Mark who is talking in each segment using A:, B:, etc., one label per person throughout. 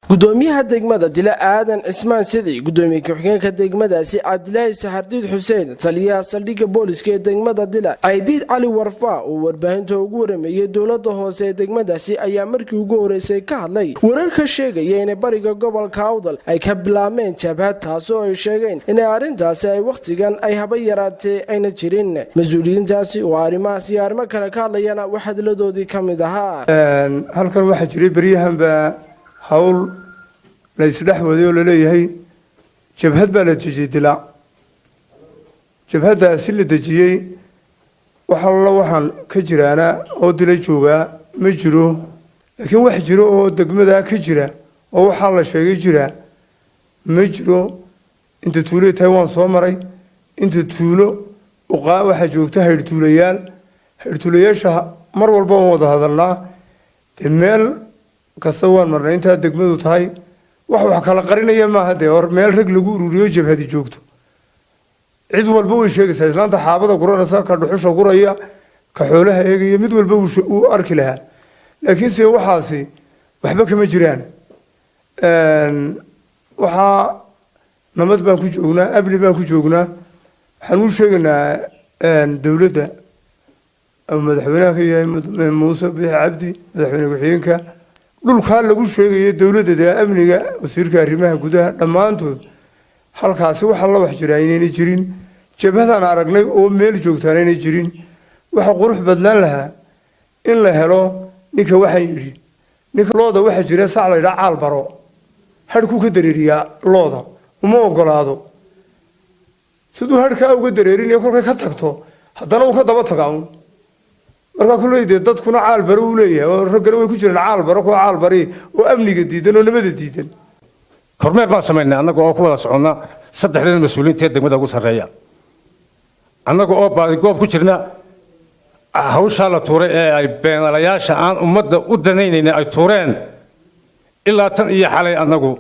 A: gudoomiyaha degmada dila aadan cismaan sidii gudoomiye ku-xigeenka degmadaasi cabdilaahi saxardiid xuseen taliyaha saldhigga booliska ee degmada dila aydiid cali warfaa oo warbaahinta ugu warameeyay dowladda hoose ee degmadaasi ayaa markii ugu horeysay ka hadlay wararka sheegaya inay bariga gobolka awdal ay ka bilaabmeen jabhad taasoo ay sheegeen inay arrintaasi ay wakhtigan ay haba yaraatee ayna jirin mas-uuliyiintaasi oo arrimahaas iyo arrimo kale ka hadlayana wax hadladoodii ka mid ahaa
B: halkan waxaa jiray beryahanba hawl la isdhex waday oo la leeyahay jabhad baa la dejiyay dilaac jabhadaasi la dejiyey waxaan ka jiraana oo dila joogaa ma jiro laakiin wax jiro oo degmada ka jira oo waxaa la sheegay jira ma jiro inta tuulo tahay waan soo maray inta tuulo waxaa joogta hayrtuulayaasha mar walba waan wada hadalnaa dee meel kasta waan marnay intaa degmadu tahay wax kala qarinaya maaha dee hor meel rag lagu ururiyo jabhadi joogto cid walba way sheegaysaa islaanta xaabada guranaysa ka dhuxusha guraya ka xoolaha eegaya mid walba uu arki lahaa laakiin se waxaasi waxba kama jiraan waxaa nabad baan ku joognaa amni baan ku joognaa waxaan u sheegaynaa dowladda ama madaxweynaha ka yahay muuse biixi cabdi madaxweyne ku-xigeenka dhulkaa lagu sheegaya dowladda dee amniga wasiirka arrimaha gudaha dhammaantood halkaasi waxa la wax jiraa inayna jirin jabhadaan aragnay oo meel joogtaan inay jirin waxa qurux badnaan lahaa in la helo ninka waxaan yidhi ninka looda waxaa jira sac la yidhaha caal baro hadhkuu ka dareeriyaa looda uma ogolaado siduu hadhkaa uga dareerinayo kolkay ka tagto haddana uu ka daba tagaa un markaa kulleydee dadkuna caal baro uu leeyahay oo raggana way ku jiraan caal baro kuwa caal bari oo amniga diidan oo nabada diidan
C: kormeer baan samaynay annaga oo ku wada soconna saddexdan mas-uuliyiinta ee degmada ugu sarreeya annaga oo baadigoob ku jirna hawshaa la tuuray ee ay beenalayaasha aan ummadda u danaynayna ay tuureen ilaa tan iyo xalay annagu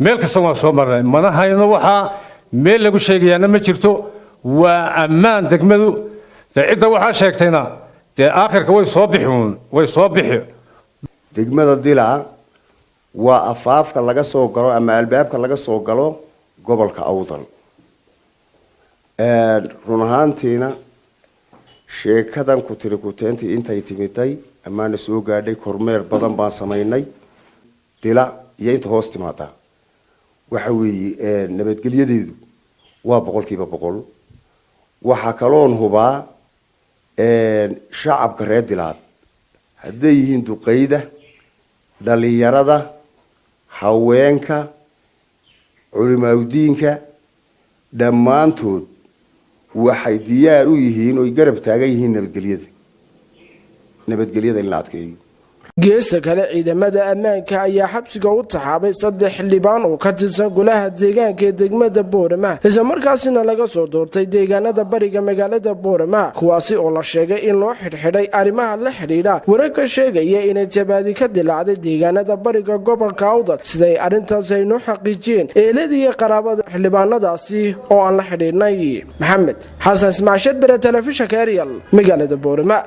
C: meel kasta waan soo marnay mana hayno waxaa meel lagu sheegayaana ma jirto waa ammaan degmadu dee cidda waxaa sheegtayna dee aakhirka way soo bixi
D: degmada dila waa afaafka laga soo galo ama albaabka laga soo galo gobolka awdal run ahaantiina sheekadan ku tiri kuteentii intay timiday amaana soo gaadhay kormeer badan baan samaynay dila iyo inta hoos timaada waxa weeye nabadgelyadeedu waa 100% waxaa kaloon hubaa shacabka reer dilaad hadday yihiin duqeyda dhalinyarada haweenka culimaadiinka dhammaantood waxay diyaar u yihiin oo garab taagan yihiin nabadgelyada in la adkeeyo
A: geesta kale ciidamada ammaanka ayaa xabsiga u taxaabay 3 xildhibaan oo ka tirsan golaha deegaanka ee degmada Boorama isla markaasina laga soo doortay deegaanada bariga magaalada Boorama kuwaasi oo la sheegay in loo xidhxidhay arrimaha la xiriira wararka sheegaya in jabhadi ka dilaacday deegaanada bariga gobolka Awdal siday arrintaas ay noo xaqiijiyeen eeladii qaraabada xildhibaanadaasi oo aan la xidhiidhnay maxamed xasan ismaashad bira telefishinka Ariel magaalada Boorama.